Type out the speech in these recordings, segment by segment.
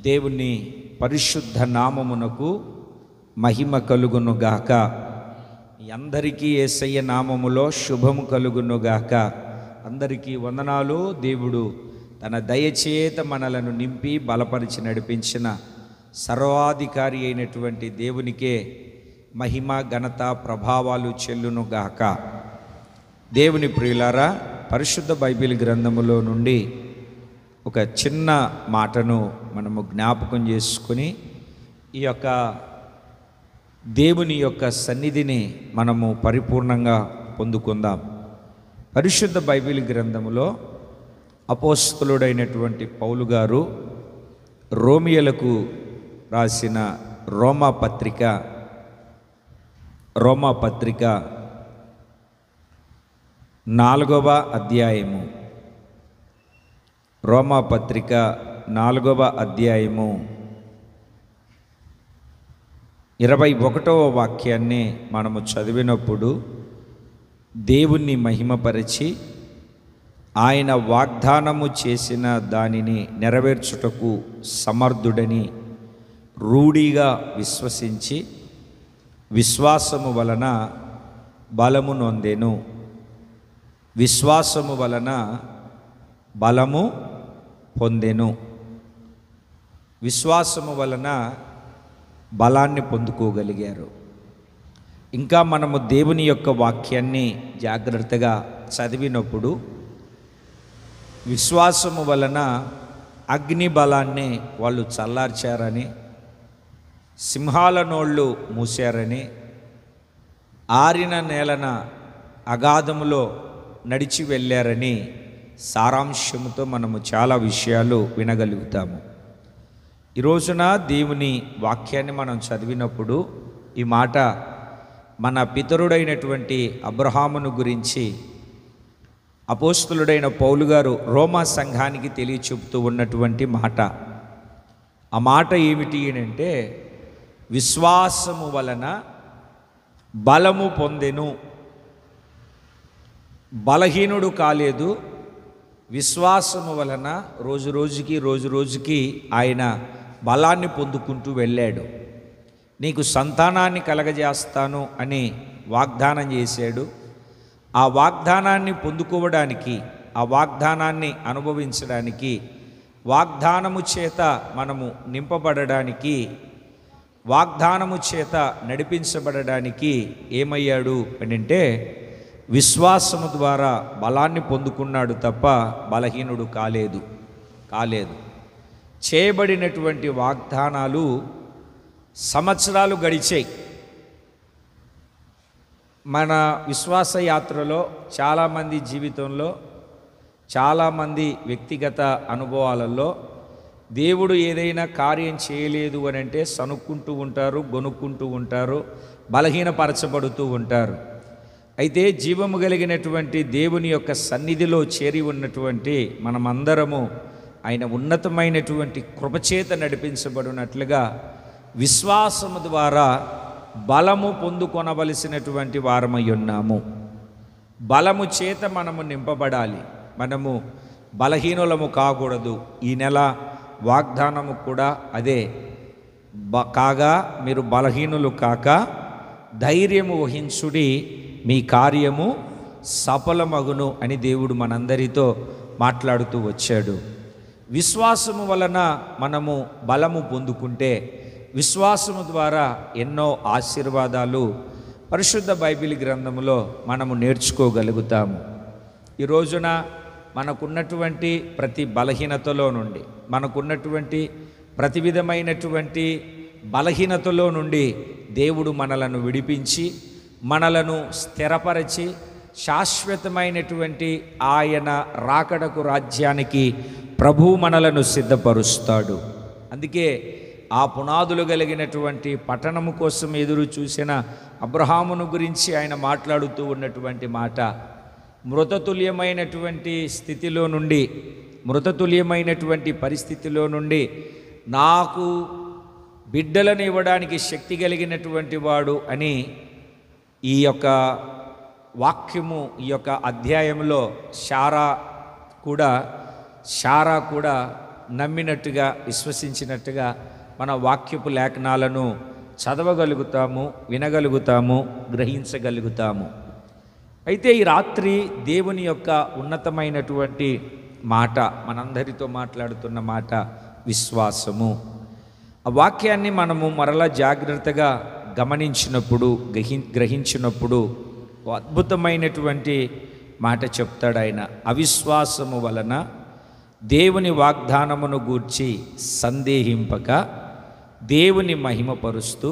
దేవుని పరిశుద్ధ నామమునకు మహిమ కలుగునుగాక. అందరికీ యేసయ్య నామములో శుభము కలుగునుగాక. అందరికీ వందనాలు. దేవుడు తన దయచేత మనలను నింపి బలపరిచి నడిపించిన సర్వాధికారి అయినటువంటి దేవునికే మహిమ ఘనత ప్రభావాలు చెల్లునుగాక. దేవుని ప్రియులారా, పరిశుద్ధ బైబిల్ గ్రంథములో నుండి ఒక చిన్న మాటను మనము జ్ఞాపకం చేసుకుని ఈ యొక్క దేవుని యొక్క సన్నిధిని మనము పరిపూర్ణంగా పొందుకుందాం. పరిశుద్ధ బైబిల్ గ్రంథములో అపోస్తలుడైనటువంటి పౌలు గారు రోమియోలకు రాసిన రోమా పత్రిక 4వ అధ్యాయము, రోమా పత్రిక 4వ అధ్యాయము 21వ వాక్యాన్ని మనము చదివినప్పుడు దేవుణ్ణి మహిమపరిచి ఆయన వాగ్దానము చేసిన దానిని నెరవేర్చుటకు సమర్థుడని రూఢిగా విశ్వసించి విశ్వాసము వలన బలము నొందెను. విశ్వాసము వలన బలము పొందెను. విశ్వాసము వలన బలాన్ని పొందుకోగలిగారు. ఇంకా మనము దేవుని యొక్క వాక్యాన్ని జాగ్రత్తగా చదివినప్పుడు విశ్వాసము వలన అగ్ని బలాన్ని వాళ్ళు చల్లార్చారని, సింహాల నోళ్ళు మూశారని, ఆరిన నేలన అగాధములో నడిచి వెళ్ళారని సారాంశముతో మనము చాలా విషయాలు వినగలుగుతాము. ఈ రోజున దేవుని వాక్యాన్ని మనం చదివినప్పుడు ఈ మాట మన పితరుడైనటువంటి అబ్రహామును గురించి అపోస్తలుడైన పౌలు గారు రోమా సంఘానికి తెలియచెబుతూ ఉన్నటువంటి మాట. ఆ మాట ఏమిటి అంటే, విశ్వాసము వలన బలము పొందెను. బలహీనుడు కాలేదు. విశ్వాసము వలన రోజు రోజుకి ఆయన బలాన్ని పొందుకుంటూ వెళ్ళాడు. నీకు సంతానాన్ని కలగజేస్తాను అని వాగ్దానం చేశాడు. ఆ వాగ్దానాన్ని పొందుకోవడానికి, ఆ వాగ్దానాన్ని అనుభవించడానికి, వాగ్దానము చేత మనము నింపబడడానికి, వాగ్దానము చేత నడిపించబడడానికి ఏమయ్యాడు అంటే విశ్వాసము ద్వారా బలాన్ని పొందుకున్నాడు తప్ప బలహీనుడు కాలేదు. చేయబడినటువంటి వాగ్దానాలు సంవత్సరాలు గడిచాయి. మన విశ్వాస యాత్రలో చాలామంది జీవితంలో, చాలామంది వ్యక్తిగత అనుభవాలలో దేవుడు ఏదైనా కార్యం చేయలేదు అని అంటే సనుక్కుంటూ ఉంటారు, గొనుక్కుంటూ ఉంటారు, బలహీనపరచబడుతూ ఉంటారు. అయితే జీవము కలిగినటువంటి దేవుని యొక్క సన్నిధిలో చేరి ఉన్నటువంటి మనమందరము ఆయన ఉన్నతమైనటువంటి కృపచేత నడిపించబడినట్లుగా విశ్వాసము ద్వారా బలము పొందుకొనవలసినటువంటి వారమై ఉన్నాము. బలము చేత మనము నింపబడాలి. మనము బలహీనులము కాకూడదు. ఈ నెల వాగ్దానము కూడా అదే. కాగా మీరు బలహీనులు కాక ధైర్యము వహించుడి, మీ కార్యము సఫలమగును అని దేవుడు మనందరితో మాట్లాడుతూ వచ్చాడు. విశ్వాసము వలన మనము బలము పొందుకుంటే విశ్వాసము ద్వారా ఎన్నో ఆశీర్వాదాలు పరిశుద్ధ బైబిల్ గ్రంథములో మనము నేర్చుకోగలుగుతాము. ఈ రోజున మనకున్నటువంటి ప్రతి బలహీనతలో నుండి, మనకున్నటువంటి ప్రతి విధమైనటువంటి బలహీనతలో నుండి దేవుడు మనలను విడిపించి, మనలను స్థిరపరచి శాశ్వతమైనటువంటి ఆయన రాకడకు రాజ్యానికి ప్రభువు మనలను సిద్ధపరుస్తాడు. అందుకే ఆ పునాదులు కలిగినటువంటి పట్టణము కోసం ఎదురు చూసిన అబ్రహామును గురించి ఆయన మాట్లాడుతూ ఉన్నటువంటి మాట, మృతతుల్యమైనటువంటి స్థితిలో నుండి, మృతతుల్యమైనటువంటి పరిస్థితిలో నుండి నాకు బిడ్డలను ఇవ్వడానికి శక్తి కలిగినటువంటి వాడు అని ఈ యొక్క వాక్యము, ఈ యొక్క అధ్యాయంలో శారా కూడా నమ్మినట్టుగా విశ్వసించినట్టుగా మన వాక్యపు లేఖనాలను చదవగలుగుతాము, వినగలుగుతాము, గ్రహించగలుగుతాము. అయితే ఈ రాత్రి దేవుని యొక్క ఉన్నతమైనటువంటి మాట, మనందరితో మాట్లాడుతున్న మాట విశ్వాసము. ఆ వాక్యాన్ని మనము మరలా జాగ్రత్తగా గమనించినప్పుడు, గ్రహించినప్పుడు అద్భుతమైనటువంటి మాట చెప్తాడు ఆయన. అవిశ్వాసము వలన దేవుని వాగ్దానమును గూర్చి సందేహింపక దేవుని మహిమపరుస్తూ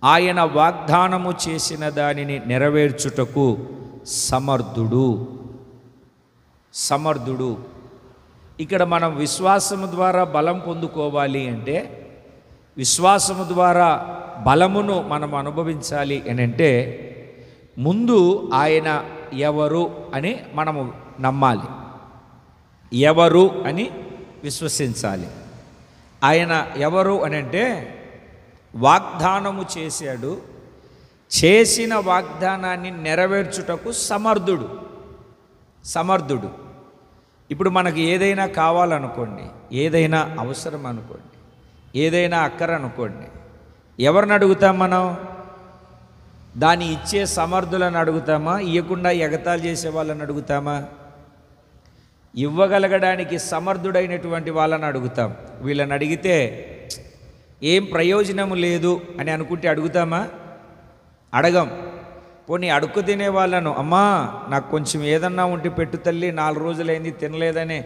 ఆయన వాగ్దానము చేసిన దానిని నెరవేర్చుటకు సమర్థుడు. ఇక్కడ మనం విశ్వాసము ద్వారా బలం పొందుకోవాలి అంటే, విశ్వాసము ద్వారా బలమును మనం అనుభవించాలి అని అంటే, ముందు ఆయన ఎవరు అని మనము నమ్మాలి, ఎవరు అని విశ్వసించాలి. ఆయన ఎవరు అని అంటే, వాగ్దానము చేశాడు, చేసిన వాగ్దానాన్ని నెరవేర్చుటకు సమర్థుడు. ఇప్పుడు మనకు ఏదైనా కావాలనుకోండి, ఏదైనా అవసరం అనుకోండి, ఏదైనా అక్కర అనుకోండి, ఎవరిని అడుగుతాం మనం? దాన్ని ఇచ్చే సమర్థులను అడుగుతామా? ఇవ్వకుండా ఎగతాళి చేసే వాళ్ళని అడుగుతామా? ఇవ్వగలగడానికి సమర్థుడైనటువంటి వాళ్ళని అడుగుతాం. వీళ్ళని అడిగితే ఏం ప్రయోజనము లేదు అని అనుకుంటే అడుగుతామా? అడగం. పోనీ అడుక్కు తినే వాళ్ళను, అమ్మా నాకు కొంచెం ఏదన్నా ఉంటే పెట్టు తల్లి, 4 రోజులైంది తినలేదని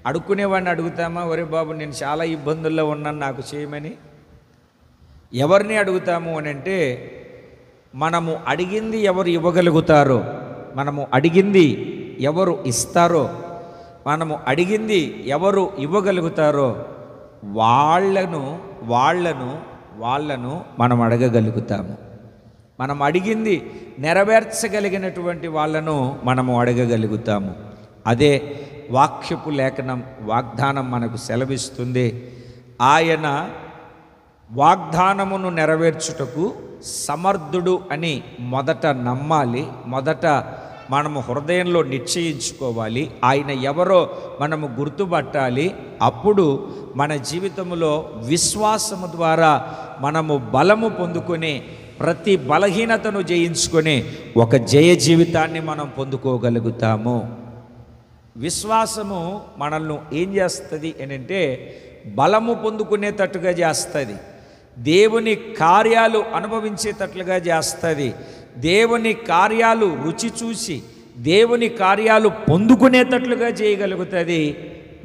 అడుక్కునేవాడిని అడుగుతామా? ఒరే బాబు నేను చాలా ఇబ్బందుల్లో ఉన్నాను, నాకు చేయమని. ఎవరిని అడుగుతాము అని అంటే, మనము అడిగింది ఎవరు ఇవ్వగలుగుతారో, మనము అడిగింది ఎవరు ఇస్తారో, మనము అడిగింది ఎవరు ఇవ్వగలుగుతారో వాళ్ళను మనం అడగగలుగుతాము. మనం అడిగింది నెరవేర్చగలిగినటువంటి వాళ్ళను మనము అడగగలుగుతాము. అదే వాక్యపు లేఖనం, వాగ్దానం మనకు సెలవిస్తుంది. ఆయన వాగ్దానమును నెరవేర్చుటకు సమర్థుడు అని మొదట నమ్మాలి, మొదట మనము హృదయంలో నిశ్చయించుకోవాలి. ఆయన ఎవరో మనము గుర్తుపట్టాలి. అప్పుడు మన జీవితంలో విశ్వాసము ద్వారా మనము బలము పొందుకొని ప్రతి బలహీనతను జయించుకొని ఒక జయ జీవితాన్ని మనం పొందుకోగలుగుతాము. విశ్వాసము మనల్ని ఏం చేస్తుంది అని అంటే, బలము పొందుకునేటట్టుగా చేస్తుంది, దేవుని కార్యాలు అనుభవించేటట్లుగా చేస్తుంది, దేవుని కార్యాలు రుచి చూసి దేవుని కార్యాలు పొందుకునేటట్లుగా చేయగలుగుతుంది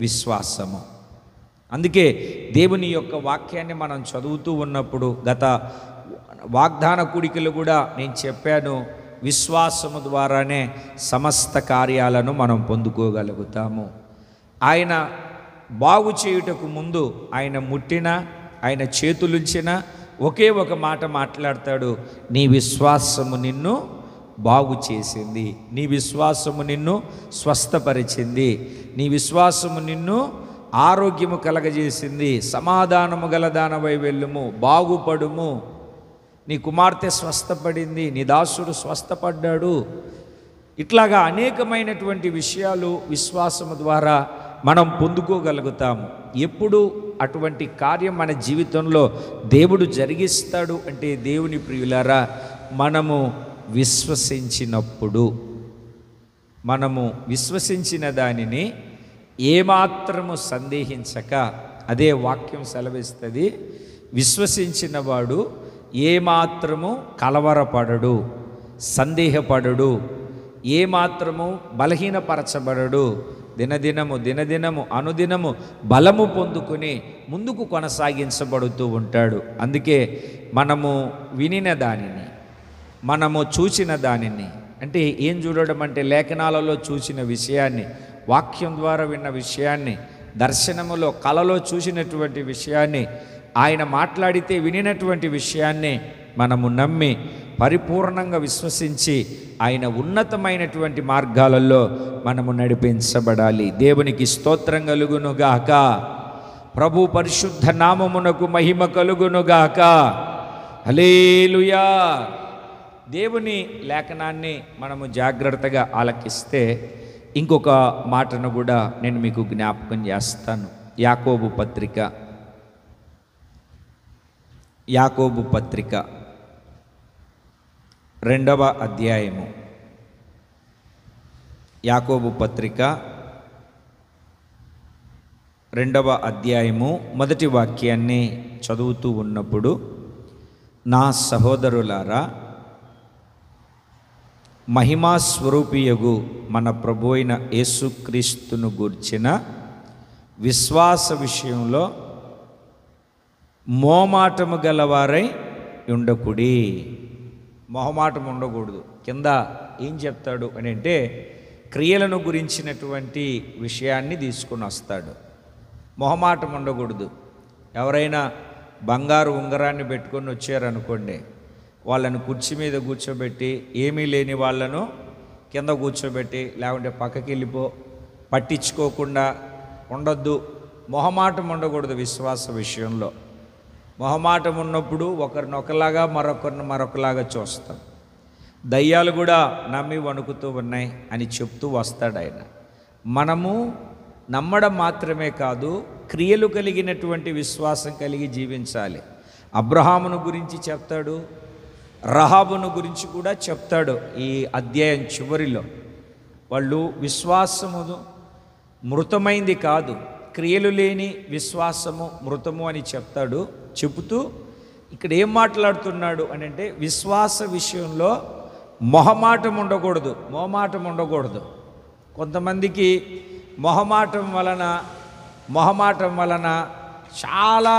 విశ్వాసము. అందుకే దేవుని యొక్క వాక్యాన్ని మనం చదువుతూ ఉన్నప్పుడు, గత వాగ్దాన కూడికలు కూడా నేను చెప్పాను, విశ్వాసము ద్వారానే సమస్త కార్యాలను మనం పొందుకోగలుగుతాము. ఆయన బాగు చేయుటకు ముందు ఆయన ముట్టిన, ఆయన చేతులుంచిన ఒకే ఒక మాట మాట్లాడతాడు, నీ విశ్వాసము నిన్ను బాగు చేసింది, నీ విశ్వాసము నిన్ను స్వస్థపరిచింది, నీ విశ్వాసము నిన్ను ఆరోగ్యము కలగజేసింది, సమాధానము గలదానవై వెళ్ళుము, బాగుపడుము, నీ కుమార్తె స్వస్థపడింది, నీ దాసుడు స్వస్థపడ్డాడు. ఇట్లాగా అనేకమైనటువంటి విషయాలు విశ్వాసము ద్వారా మనం పొందుకోగలుగుతాము. ఎప్పుడు అటువంటి కార్యం మన జీవితంలో దేవుడు జరిగిస్తాడు అంటే, దేవుని ప్రియులారా, మనము విశ్వసించినప్పుడు, మనము విశ్వసించిన దానిని ఏమాత్రము సందేహించక, అదే వాక్యం సెలవిస్తుంది, విశ్వసించిన వాడు ఏమాత్రము కలవరపడడు, సందేహపడడు, ఏమాత్రము బలహీనపరచబడడు, దినదినము అనుదినము బలము పొందుకుని ముందుకు కొనసాగించబడుతూ ఉంటాడు. అందుకే మనము వినిన దానిని, మనము చూచిన దానిని, అంటే ఏం చూడడం అంటే లేఖనాలలో చూసిన విషయాన్ని, వాక్యం ద్వారా విన్న విషయాన్ని, దర్శనములో కలలో చూసినటువంటి విషయాన్ని, ఆయన మాట్లాడితే వినినటువంటి విషయాన్ని మనము నమ్మి పరిపూర్ణంగా విశ్వసించి ఆయన ఉన్నతమైనటువంటి మార్గాలలో మనము నడిపించబడాలి. దేవునికి స్తోత్రం కలుగునుగాక. ప్రభు పరిశుద్ధ నామమునకు మహిమ కలుగునుగాక. హల్లెలూయా. దేవుని లేఖనాన్ని మనము జాగ్రత్తగా ఆలకిస్తే ఇంకొక మాటను కూడా నేను మీకు జ్ఞాపకం చేస్తాను. యాకోబు పత్రిక 2వ అధ్యాయము. యాకోబు పత్రిక 2వ అధ్యాయము మొదటి వాక్యాన్ని చదువుతూ ఉన్నప్పుడు, నా సహోదరులారా, మహిమా స్వరూపియగు మన ప్రభు అయిన యేసుక్రీస్తును గూర్చిన విశ్వాస విషయంలో మోమాటము గలవారై ఉండకుడి. మొహమాటం ఉండకూడదు. కింద ఏం చెప్తాడు అని అంటే, క్రియలను గురించినటువంటి విషయాన్ని తీసుకుని వస్తాడు. మొహమాటం ఉండకూడదు. ఎవరైనా బంగారు ఉంగరాన్ని పెట్టుకొని వచ్చారనుకోండి, వాళ్ళను కుర్చీ మీద కూర్చోబెట్టి, ఏమీ లేని వాళ్ళను కింద కూర్చోబెట్టి, లేకుంటే పక్కకి వెళ్ళిపో, పట్టించుకోకుండా ఉండొద్దు. మొహమాటం ఉండకూడదు. విశ్వాస విషయంలో మొహమాటం ఉన్నప్పుడు ఒకరినొకలాగా మరొకరిని మరొకలాగా చూస్తాం. దయ్యాలు కూడా నమ్మి వణుకుతూ ఉన్నాయి అని చెప్తూ వస్తాడు ఆయన. మనము నమ్మడం మాత్రమే కాదు, క్రియలు కలిగినటువంటి విశ్వాసం కలిగి జీవించాలి. అబ్రహామును గురించి చెప్తాడు, రహాబును గురించి కూడా చెప్తాడు ఈ అధ్యాయం చివరిలో. వాళ్ళు విశ్వాసము మృతమైంది కాదు, క్రియలు లేని విశ్వాసము మృతము అని చెబుతూ ఇక్కడ ఏం మాట్లాడుతున్నాడు అని అంటే, విశ్వాస విషయంలో మొహమాటం ఉండకూడదు. కొంతమందికి మొహమాటం వలన చాలా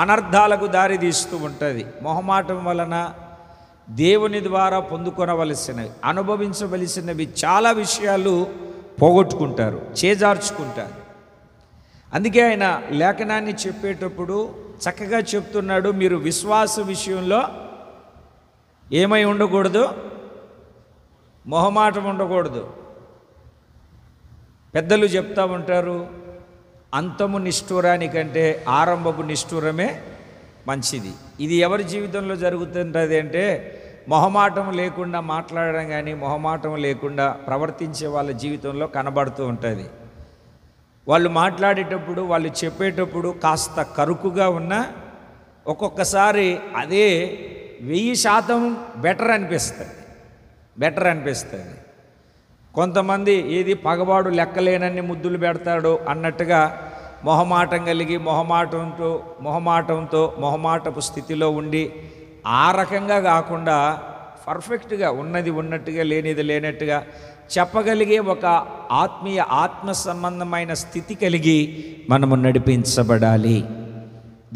అనర్థాలకు దారి తీస్తూ ఉంటుంది. మొహమాటం వలన దేవుని ద్వారా పొందుకొనవలసినవి, అనుభవించవలసినవి చాలా విషయాలు పోగొట్టుకుంటారు, చేజార్చుకుంటారు. అందుకే ఆయన లేఖనాన్ని చెప్పేటప్పుడు చక్కగా చెప్తున్నాడు, మీరు విశ్వాస విషయంలో ఏమై ఉండకూడదు, మొహమాటం ఉండకూడదు. పెద్దలు చెప్తా ఉంటారు, అంతము నిష్ఠూరానికంటే ఆరంభపు నిష్ఠూరమే మంచిది. ఇది ఎవరి జీవితంలో జరుగుతుంటుంది అంటే, మొహమాటం లేకుండా మాట్లాడడం కానీ, మొహమాటం లేకుండా ప్రవర్తించే వాళ్ళ జీవితంలో కనబడుతూ ఉంటుంది. వాళ్ళు మాట్లాడేటప్పుడు, వాళ్ళు చెప్పేటప్పుడు కాస్త కరుకుగా ఉన్నా ఒక్కొక్కసారి అదే 1000% బెటర్ అనిపిస్తుంది. కొంతమంది ఏది పగవాడు లెక్కలేనన్ని ముద్దులు పెడతాడు అన్నట్టుగా మొహమాటం కలిగి మొహమాటపు స్థితిలో ఉండి, ఆ రకంగా కాకుండా పర్ఫెక్ట్గా ఉన్నది ఉన్నట్టుగా లేనిది లేనట్టుగా చెప్పగలిగే ఒక ఆత్మ సంబంధమైన స్థితి కలిగి మనము నడిపించబడాలి.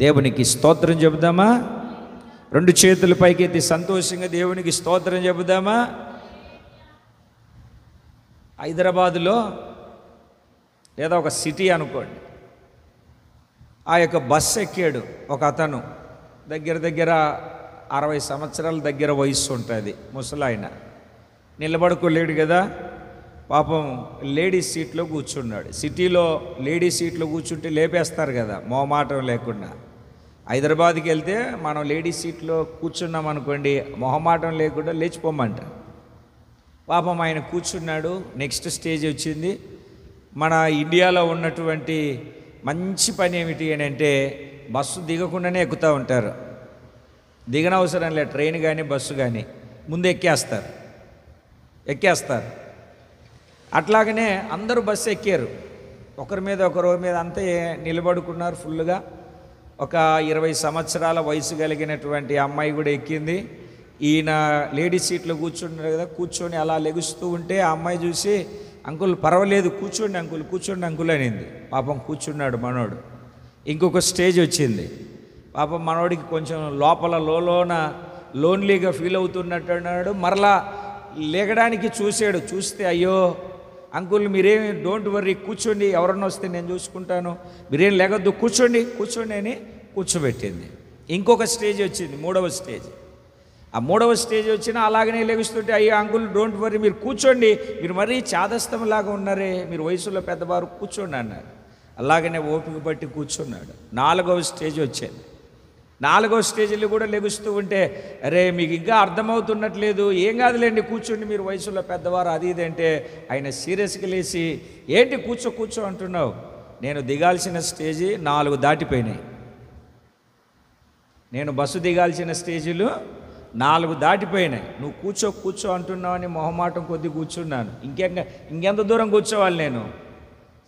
దేవునికి స్తోత్రం చెబుదామా? 2 చేతుల పైకెత్తి సంతోషంగా దేవునికి స్తోత్రం చెబుదామా? హైదరాబాదులో లేదా ఒక సిటీ అనుకోండి, ఆ యొక్క బస్సు ఎక్కాడు ఒక అతను, దగ్గర 60 సంవత్సరాల దగ్గర వయస్సు ఉంటుంది, ముసలాయన. నిలబడుకోలేడు కదా పాపం, లేడీస్ సీట్లో కూర్చున్నాడు. సిటీలో లేడీస్ సీట్లో కూర్చుంటే లేపేస్తారు కదా మొహమాటం లేకుండా. హైదరాబాద్కి వెళ్తే మనం లేడీస్ సీట్లో కూర్చున్నాం అనుకోండి, మొహమాటం లేకుండా లేచిపోమంట. పాపం ఆయన కూర్చున్నాడు. నెక్స్ట్ స్టేజ్ వచ్చింది. మన ఇండియాలో ఉన్నటువంటి మంచి పని ఏమిటి అని అంటే, బస్సు దిగకుండానే ఎక్కుతూ ఉంటారు. దిగనవసరం లేదు, ట్రైన్ కానీ బస్సు కానీ ముందు ఎక్కేస్తారు. అట్లాగనే అందరూ బస్సు ఎక్కారు, ఒకరి మీద అంతా నిలబడుకున్నారు ఫుల్గా. ఒక 20 సంవత్సరాల వయసు కలిగినటువంటి అమ్మాయి కూడా ఎక్కింది. ఈయన లేడీస్ సీట్లో కూర్చున్నారు కదా, కూర్చొని అలా లెగుస్తూ ఉంటే ఆ అమ్మాయి చూసి, అంకుల్ పర్వాలేదు కూర్చోండి అంకుల్ అనింది. పాపం కూర్చున్నాడు మనోడు. ఇంకొక స్టేజ్ వచ్చింది. పాపం మనోడికి కొంచెం లోపల లోన్లీగా ఫీల్ అవుతున్నట్టున్నాడు. మరలా లేగడానికి చూస్తే, అయ్యో అంకుల్ మీరేమి డోంట్ వర్రీ, కూర్చోండి, ఎవరన్నా వస్తే నేను చూసుకుంటాను, మీరేం లేగొద్దు, కూర్చోండి అని కూర్చోబెట్టింది. ఇంకొక స్టేజ్ వచ్చింది, 3వ స్టేజ్. ఆ 3వ స్టేజ్ వచ్చినా అలాగనే లెగుస్తుంటే, అయ్యో అంకుల్ డోంట్ వర్రీ, మీరు కూర్చోండి, మీరు మరీ చాదస్తంలాగా ఉన్నారే, మీరు వయసులో పెద్దవారు, కూర్చోండి అన్నారు. అలాగనే ఓపిక పట్టి కూర్చున్నాడు. 4వ స్టేజ్ వచ్చింది. 4వ స్టేజ్లో కూడా లెగుస్తూ ఉంటే, అరే మీకు ఇంకా అర్థమవుతున్నట్లేదు, ఏం కాదులేండి కూర్చోండి, మీరు వయసులో పెద్దవారు, అది ఇది అంటే, ఆయన సీరియస్గా లేచి, ఏంటి కూర్చో అంటున్నావు, నేను దిగాల్సిన స్టేజీ 4 దాటిపోయినాయి. నేను బస్సు దిగాల్సిన స్టేజీలు 4 దాటిపోయినాయి. నువ్వు కూర్చో అంటున్నావని మొహమాటం కొద్ది కూర్చున్నాను. ఇంకెంత దూరం కూర్చోవాలి, నేను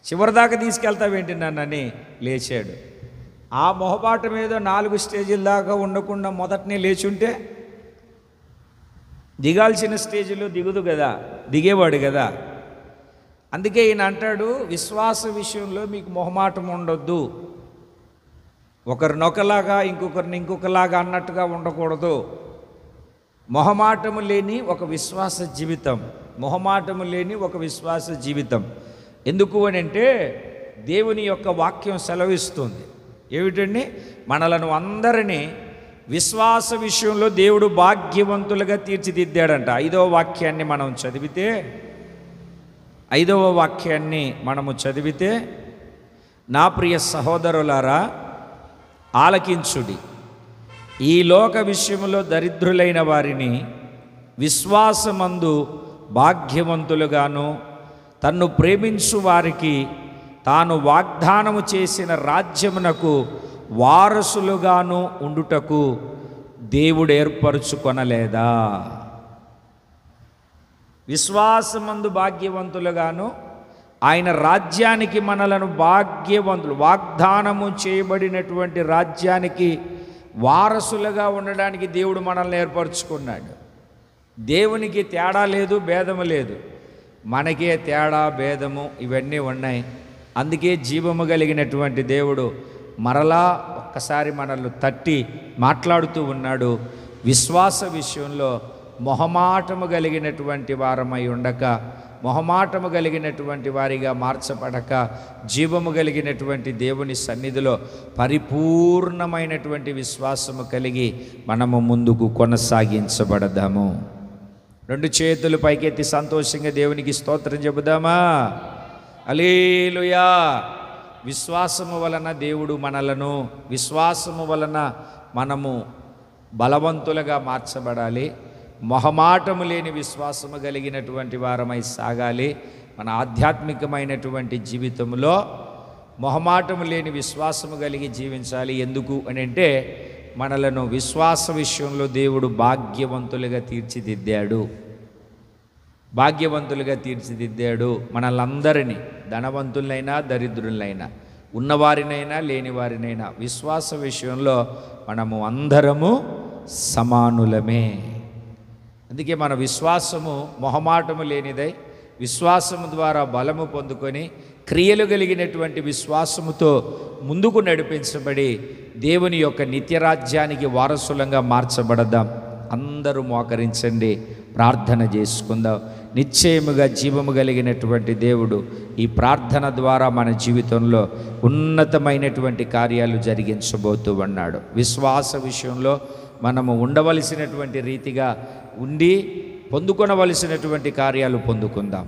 చివరిదాకా తీసుకెళ్తావేంటి నన్నని లేచాడు. ఆ మొహమాటం ఏదో 4 స్టేజీల దాకా ఉండకుండా మొదటనే లేచుంటే దిగాల్సిన స్టేజీలో దిగేవాడు కదా. అందుకే ఈయన అంటాడు, విశ్వాస విషయంలో మీకు మొహమాటం ఉండొద్దు. ఒకరినొకలాగా ఇంకొకలాగా అన్నట్టుగా ఉండకూడదు. మొహమాటము లేని ఒక విశ్వాస జీవితం. ఎందుకు అని అంటే దేవుని యొక్క వాక్యం సెలవిస్తుంది. ఏమిటండి? మనలను అందరినీ విశ్వాస విషయంలో దేవుడు భాగ్యవంతులుగా తీర్చిదిద్దాడంట. 5వ వాక్యాన్ని మనము చదివితే నా ప్రియ సహోదరులారా ఆలకించుడి, ఈ లోక విషయంలో దరిద్రులైన వారిని విశ్వాసమందు భాగ్యవంతులుగాను తన్ను ప్రేమించు వారికి తాను వాగ్దానము చేసిన రాజ్యమునకు వారసులుగాను ఉండుటకు దేవుడు ఏర్పరచుకొనలేదా? విశ్వాసమందు భాగ్యవంతులుగాను ఆయన రాజ్యానికి మనలను వాగ్దానము చేయబడినటువంటి రాజ్యానికి వారసులుగా ఉండడానికి దేవుడు మనల్ని ఏర్పరచుకున్నాడు. దేవునికి తేడా లేదు, భేదము లేదు. మనకే తేడా, భేదము ఇవన్నీ ఉన్నాయి. అందుకే జీవము కలిగినటువంటి దేవుడు మరలా ఒక్కసారి మనల్ని తట్టి మాట్లాడుతూ ఉన్నాడు. విశ్వాస విషయంలో మొహమాటము కలిగినటువంటి వారమై ఉండక, మొహమాటము కలిగినటువంటి వారిగా మార్చబడక, జీవము కలిగినటువంటి దేవుని సన్నిధిలో పరిపూర్ణమైనటువంటి విశ్వాసము కలిగి మనము ముందుకు కొనసాగించబడదాము. 2 చేతులు పైకెత్తి సంతోషంగా దేవునికి స్తోత్రం చెబుదామా? హల్లెలూయా. విశ్వాసము వలన దేవుడు విశ్వాసము వలన మనము బలవంతులుగా మార్చబడాలి. మొహమాటము లేని విశ్వాసము కలిగినటువంటి వారమై సాగాలి. మన ఆధ్యాత్మికమైనటువంటి జీవితంలో మొహమాటము లేని విశ్వాసము కలిగి జీవించాలి. ఎందుకు అని అంటే మనలను విశ్వాస విషయంలో దేవుడు భాగ్యవంతులుగా తీర్చిదిద్దాడు. మనలందరినీ, ధనవంతులైనా దరిద్రులైనా, ఉన్నవారినైనా లేనివారినైనా, విశ్వాస విషయంలో మనము అందరము సమానులమే. అందుకే మన విశ్వాసము మొహమాటము లేనిదై విశ్వాసము ద్వారా బలము పొందుకొని క్రియలు కలిగినటువంటి విశ్వాసముతో ముందుకు నడిపించబడి దేవుని యొక్క నిత్యరాజ్యానికి వారసులంగా మార్చబడదాం. అందరూ మోకరించండి, ప్రార్థన చేసుకుందాం. నిశ్చయముగా జీవము కలిగినటువంటి దేవుడు ఈ ప్రార్థన ద్వారా మన జీవితంలో ఉన్నతమైనటువంటి కార్యాలు జరిగించబోతూ ఉన్నాడు. విశ్వాస విషయంలో మనము ఉండవలసినటువంటి రీతిగా ఉండి పొందుకొనవలసినటువంటి కార్యాలు పొందుకుందాం.